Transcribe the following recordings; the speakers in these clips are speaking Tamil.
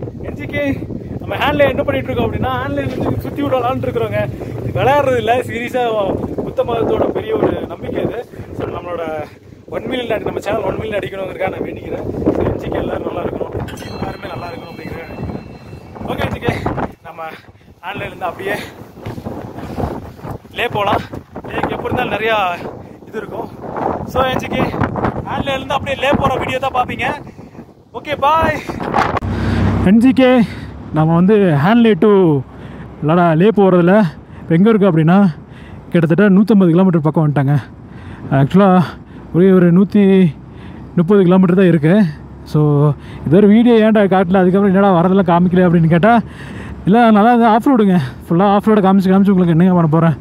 என்ஜிகே நம்ம ஹேண்ட்ல என்ன பண்ணிட்டு இருக்கோம் அப்படின்னா ஹேண்ட்ல சுற்றி விடலான்னு இருக்கிறோங்க. விளையாடுறது இல்லை, சீரியஸாக புத்த மதத்தோட பெரிய ஒரு நம்பிக்கை இது. ஸோ நம்மளோட 1 மில்லியன் நம்ம சேனல் 1 மில்லியன் அடிக்கணுங்கிறக்காக நான் வேண்டிக்கிறேன். என்ஜிகே எல்லாரும் நல்லா இருக்கணும், எல்லாருமே நல்லா இருக்கணும் அப்படிங்கிறேன். ஓகே என்ஜிகே, நம்ம ஹேண்ட்ல இருந்து அப்படியே லே போகலாம். லேக்கு எப்படி இருந்தாலும் நிறையா இது இருக்கும். ஸோ என்ஜிகே ஹேண்ட்ல இருந்து அப்படியே லே போகிற வீடியோ தான் பார்ப்பீங்க. Okay bye. என்ஜிகே நம்ம வந்து ஹேண்ட்லே டு லே போகிறதில்ல. இப்போ எங்கே இருக்குது அப்படின்னா கிட்டத்தட்ட 150 கிலோமீட்டர் பக்கம் வந்துட்டாங்க. ஆக்சுவலாக ஒரு 130 கிலோமீட்டர் தான் இருக்குது. ஸோ இது ஒரு வீடியோ ஏன்டா காட்டல, அதுக்கப்புறம் என்னடா வரதெல்லாம் காமிக்கல அப்படின்னு கேட்டால், இல்லை நல்லா ஆஃப் ரோடுங்க, ஃபுல்லாக ஆஃப் ரோடை காமிச்சு உங்களுக்கு என்னங்க பண்ண போகிறேன்.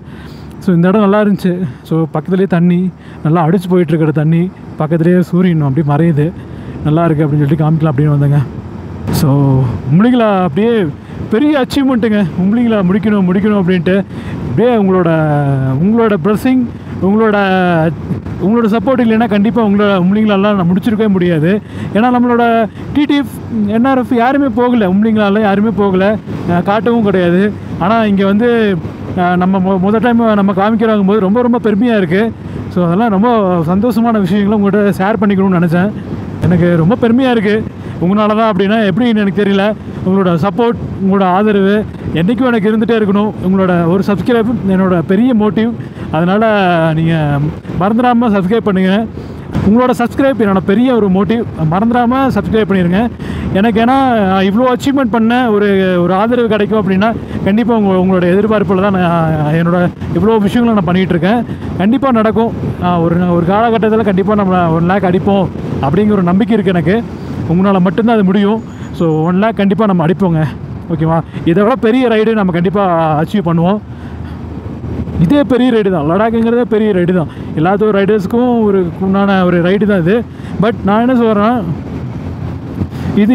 ஸோ இந்த இடம் நல்லா இருந்துச்சு. ஸோ பக்கத்துலேயே தண்ணி நல்லா அடிச்சு போயிட்டுருக்கிற தண்ணி, பக்கத்துலேயே சூரியன் அப்படி மறையுது, நல்லா இருக்குது அப்படின்னு சொல்லிட்டு காமிக்கலாம் அப்படின்னு வந்தேங்க. ஸோ உம்லிங்களா அப்படியே பெரிய அச்சீவ்மெண்ட்டுங்க. உம்லிங்களா முடிக்கணும் அப்படின்ட்டு அப்படியே உங்களோட ப்ரெஸ்ஸிங், உங்களோட சப்போர்ட் இல்லைன்னா கண்டிப்பாக உம்லிங்களாலாம் நான் முடிச்சிருக்கவே முடியாது. ஏன்னா நம்மளோட டிடிஎஃப் என்ஆர்எஃப் யாருமே போகலை, உம்லிங்களால யாருமே போகலை, காட்டவும் கிடையாது. ஆனால் இங்கே வந்து நம்ம முதல் டைம் நம்ம காமிக்கிறாங்க போது ரொம்ப பெருமையாக இருக்குது. ஸோ அதெல்லாம் ரொம்ப சந்தோஷமான விஷயங்களும் உங்கள்கிட்ட ஷேர் பண்ணிக்கணும்னு நினச்சேன். எனக்கு ரொம்ப பெருமையாக இருக்குது. உங்களால தான் அப்படின்னா எப்படின்னு எனக்கு தெரியல. உங்களோட சப்போர்ட், உங்களோட ஆதரவு என்றைக்கும் எனக்கு இருந்துகிட்டே இருக்கணும். உங்களோட ஒரு சப்ஸ்கிரைப் என்னோட பெரிய மோட்டிவ். அதனால் நீங்கள் மறந்துடாமல் சப்ஸ்கிரைப் பண்ணுங்கள். உங்களோட சப்ஸ்கிரைப் என்னோட பெரிய ஒரு மோட்டிவ். மறந்துடாமல் சப்ஸ்கிரைப் பண்ணிடுங்க. எனக்கு ஏன்னா இவ்வளோ அச்சீவ்மெண்ட் பண்ண ஒரு ஆதரவு கிடைக்கும் அப்படின்னா கண்டிப்பாக உங்களோட எதிர்பார்ப்பில் தான் நான் என்னோட இவ்வளோ விஷயங்களும் நான் பண்ணிகிட்ருக்கேன். கண்டிப்பாக நடக்கும். ஒரு காலகட்டத்தில் கண்டிப்பாக நம்ம 1 லேக் அடிப்போம் அப்படிங்கிற ஒரு நம்பிக்கை இருக்குது எனக்கு. உங்களால் மட்டும்தான் அது முடியும். ஸோ 1 லேக் கண்டிப்பாக நம்ம அடிப்போங்க, ஓகேவா? இதை விட பெரிய ரைடு நம்ம கண்டிப்பாக அச்சீவ் பண்ணுவோம். இதே பெரிய ரைடு தான், லடாக்குங்கிறதே பெரிய ரைடு தான். எல்லாத்தோட ரைடர்ஸுக்கும் உண்டான ஒரு ரைடு தான் இது. பட் நான் என்ன சொல்கிறேன், இது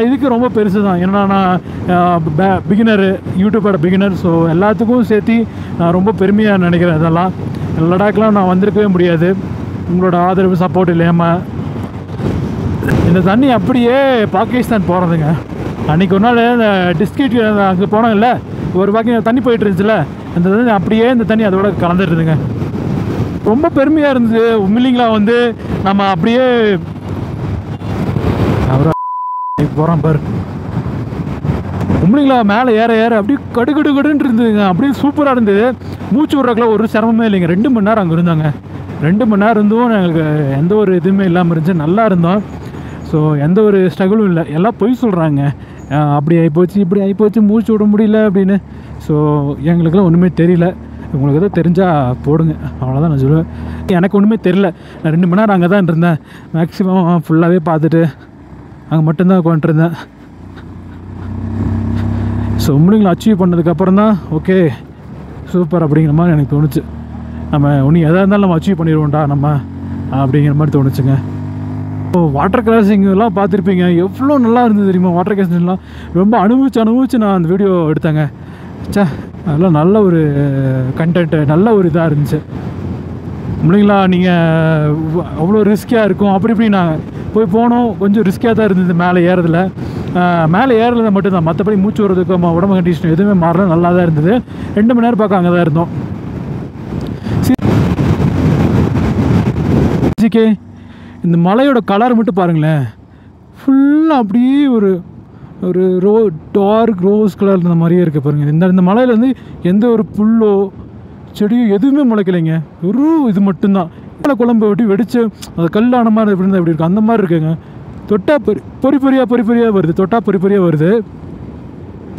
இதுக்கு ரொம்ப பெருசு தான். ஏன்னா நான் பிகினரு, யூடியூபோட பிகினர். ஸோ எல்லாத்துக்கும் சேர்த்து நான் ரொம்ப பெருமையாக நினைக்கிறேன். இதெல்லாம் லடாக்லாம் நான் வந்திருக்கவே முடியாது உங்களோட ஆதரவு சப்போர்ட் இல்லாமல். இந்த தண்ணி அப்படியே பாகிஸ்தான் போகிறதுங்க. அன்றைக்கி ஒரு நாள் இந்த டிஸ்ட்ரிக்ட் அங்கே போனோம்ல, ஒரு தண்ணி போயிட்டு இருந்துச்சுல, அந்த தண்ணி அப்படியே இந்த தண்ணி அதோட கலந்துருதுங்க. ரொம்ப பெருமையாக இருந்தது. உண்மையிலிங்களா வந்து நம்ம அப்படியே போகிறோம் பாரு, உண்மையிங்களா மேலே ஏற அப்படியே கடுன்னு இருந்ததுங்க. அப்படியே சூப்பராக இருந்தது. மூச்சு விட்றக்குள்ள ஒரு சிரமமே இல்லைங்க. 2 மணி நேரம் அங்கே இருந்தாங்க. 2 மணி நேரம் இருந்தும் எங்களுக்கு எந்த ஒரு இதுவுமே இல்லாமல் இருந்துச்சு. நல்லா இருந்தோம். ஸோ எந்த ஒரு ஸ்ட்ரகிளும் இல்லை. எல்லாம் பொய் சொல்கிறாங்க, அப்படி ஆகிப்போச்சு இப்படி ஆகிப்போச்சு, மூச்சு விட முடியல அப்படின்னு. ஸோ எங்களுக்கெல்லாம் ஒன்றுமே தெரியல. உங்களுக்கு எதாவது தெரிஞ்சால் போடுங்க, அவ்வளோதான் நான் சொல்லுவேன். எனக்கு ஒன்றுமே தெரியல. நான் 2 மணி நேரம் அங்கே தான் இருந்தேன். மேக்ஸிமம் ஃபுல்லாகவே பார்த்துட்டு அங்கே மட்டும்தான் உட்காந்துருந்தேன். ஸோ உம்லிங்களை அச்சீவ் பண்ணதுக்கப்புறம் தான் ஓகே சூப்பர் அப்படிங்கிற மாதிரி எனக்கு தோணுச்சு. நம்ம ஒன்று எதாக இருந்தாலும் நம்ம அச்சீவ் பண்ணிடுவோம்டா நம்ம அப்படிங்கிற மாதிரி தோணுச்சுங்க. இப்போ வாட்டர் கிராசிங்லாம் பார்த்துருப்பீங்க, எவ்வளோ நல்லா இருந்தது தெரியுமா? வாட்டர் கிராசிங்லாம் ரொம்ப அனுபவிச்சு நான் அந்த வீடியோ எடுத்தேங்க. அதெல்லாம் நல்ல ஒரு கண்டென்ட்டு, நல்ல ஒரு இதாக இருந்துச்சு. இல்லைங்களா, நீங்கள் அவ்வளோ ரிஸ்கியாக இருக்கும் அப்படி இப்படி நாங்கள் போனோம். கொஞ்சம் ரிஸ்கியாக தான் இருந்தது மேலே ஏறதில். மேலே ஏறதில் மட்டும்தான், மற்றபடி மூச்சு விடுறதுக்கு உடம்பு கண்டிஷன் எதுவுமே மாறல, நல்லா தான் இருந்தது. 2 மணி நேரம் பார்க்க அங்கே தான் இருந்தோம். ஜிகே இந்த மலையோட கலர் மட்டும் பாருங்களேன், ஃபுல்லாக அப்படியே ஒரு டார்க் ரோஸ் கலர் இந்த மாதிரியே இருக்குது பாருங்கள். இந்த மலையில் வந்து எந்த ஒரு புல்லோ செடியோ எதுவுமே முளைக்கலைங்க. இது மட்டும்தான். குழம்பு வெட்டி வெடிச்சு அது கல்லான மாதிரி எப்படி இருந்தால் எப்படி இருக்குது அந்த மாதிரி இருக்குங்க. தொட்டா பொறி பொறியாக வருது, தொட்டா பொறியாக வருது.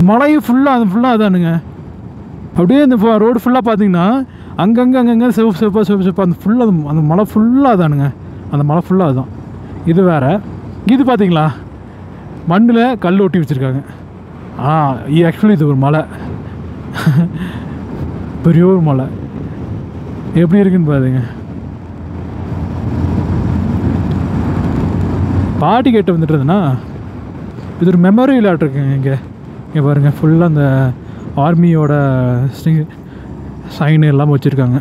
மலையும் ஃபுல்லாக அதானுங்க. அப்படியே இந்த ரோடு ஃபுல்லாக பார்த்தீங்கன்னா அங்கங்கே சிவப்பு அந்த ஃபுல்லாக அந்த மலை ஃபுல்லாக அதானுங்க. அந்த மலை ஃபுல்லாக அதுதான். இது வேறு. இது பார்த்தீங்களா, மண்ணில் கல் ஒட்டி வச்சுருக்காங்க. ஆக்சுவலி இது ஒரு மலை, பெரிய ஒரு மலை. எப்படி இருக்குன்னு பாருங்க. பாட்டி கேட்டு வந்துட்டுருதுன்னா இது ஒரு மெமோரியல் ஆர்ட் இருக்குங்க. இங்கே பாருங்கள், ஃபுல்லாக அந்த ஆர்மியோட சைனு எல்லாம் வச்சுருக்காங்க.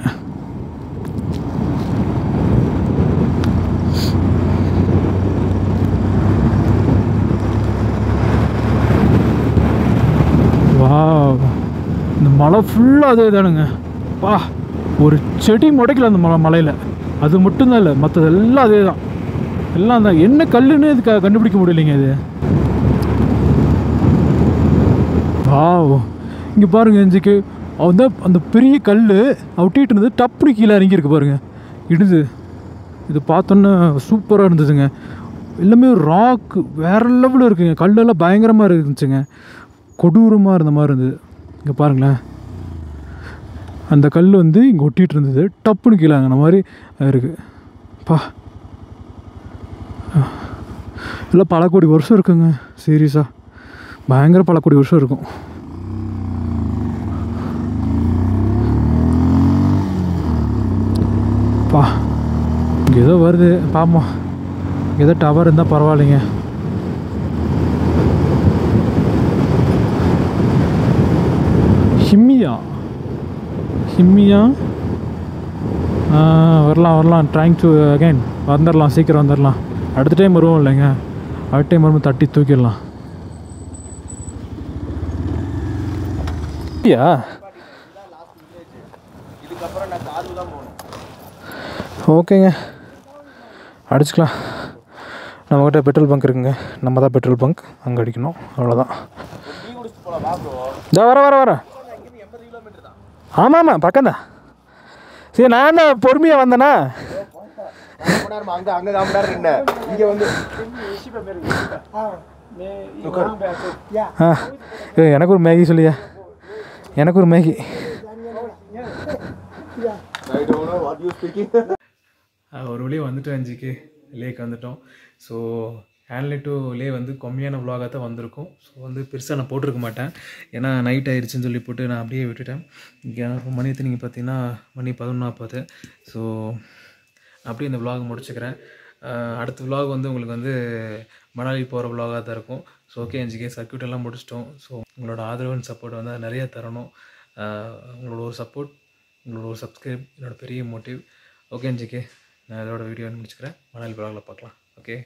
மலை ஃபுல்லாக அதே தானுங்க. பா, ஒரு செடி முடைக்கல அந்த மலையில். அது மட்டும்தான் இல்லை, மற்றதெல்லாம் அதே தான். எல்லாம் தான். என்ன கல்லுன்னு இது கண்டுபிடிக்க முடியலைங்க இது. வாவ், இங்கே பாருங்கள் எஞ்சிக்கு அந்த பெரிய கல் ஒட்டிகிட்டு இருந்தது, டப்புனு கீழே இறங்கியிருக்கு பாருங்கள், இடுது. இது பார்த்தோன்னே சூப்பராக இருந்ததுங்க. எல்லாமே ராக்கு வேறு லெவலில் இருக்குங்க. கல்லெல்லாம் பயங்கரமாக இருந்துச்சுங்க, கொடூரமாக இருந்த மாதிரி இருந்தது. இங்கே பாருங்களேன், அந்த கல் வந்து இங்கே ஒட்டிகிட்டு இருந்தது, டப்புன்னு கீழே அந்த மாதிரி இருக்குது. பா, எல்லாம் பல கோடி வருஷம் இருக்குங்க. சீரியஸாக பயங்கர பல கோடி வருஷம் இருக்கும். பா, இங்கே ஏதோ வருது பாப்போம். ஏதோ டவர் இருந்தால் பரவாயில்லைங்க. ஹிம்மியா வரலாம் ட்ரைங் டு அகைன் வந்துடலாம், சீக்கிரம் வந்துடலாம். அடுத்த டைம் வருவோம் இல்லைங்க, அடுத்த டைம் வரும்போது தட்டி தூக்கிடலாம். ஓகேங்க, அடிச்சுக்கலாம். நம்மக்கிட்ட பெட்ரோல் பங்க் இருக்குங்க, நம்ம தான் பெட்ரோல் பங்க், அங்கே அடிக்கணும், அவ்வளோதான். வர ஆமாம் பக்கம்தான். சரி, நான் தான் பொறுமையாக வந்தேனா. எனக்கு ஒரு மேகி சொல்லியா, எனக்கு ஒரு மேகி. ஒரு வழியாக வந்துட்டோம், 5க்கு லேக் வந்துட்டோம். ஸோ ஹேண்ட்லே டு லே வந்து கம்மியான விலாகாக தான் வந்திருக்கும். ஸோ வந்து பெருசாக நான் போட்டிருக்க மாட்டேன், ஏன்னா நைட் ஆகிடுச்சின்னு சொல்லி போட்டு நான் அப்படியே விட்டுட்டேன். இங்கே மணி நீங்கள் பார்த்தீங்கன்னா மணி 11:40. ஸோ அப்படியே இந்த விலாக் முடிச்சுக்கிறேன். அடுத்த விலாக் வந்து உங்களுக்கு வந்து மணாலி போகிற விலாகாக தான் இருக்கும். ஸோ ஓகே, 5K சர்க்யூட் எல்லாம் முடிச்சிட்டோம். ஸோ உங்களோட ஆதரவு அண்ட் சப்போர்ட் வந்து நிறையா தரணும். உங்களோட ஒரு சப்போர்ட், உங்களோட ஒரு சப்ஸ்கிரைப் என்னோடய பெரிய மோட்டிவ். ஓகே 5K, நான் இதோட வீடியோ முடிச்சுக்கிறேன். மணாலி விலாகில் பார்க்கலாம். ஓகே.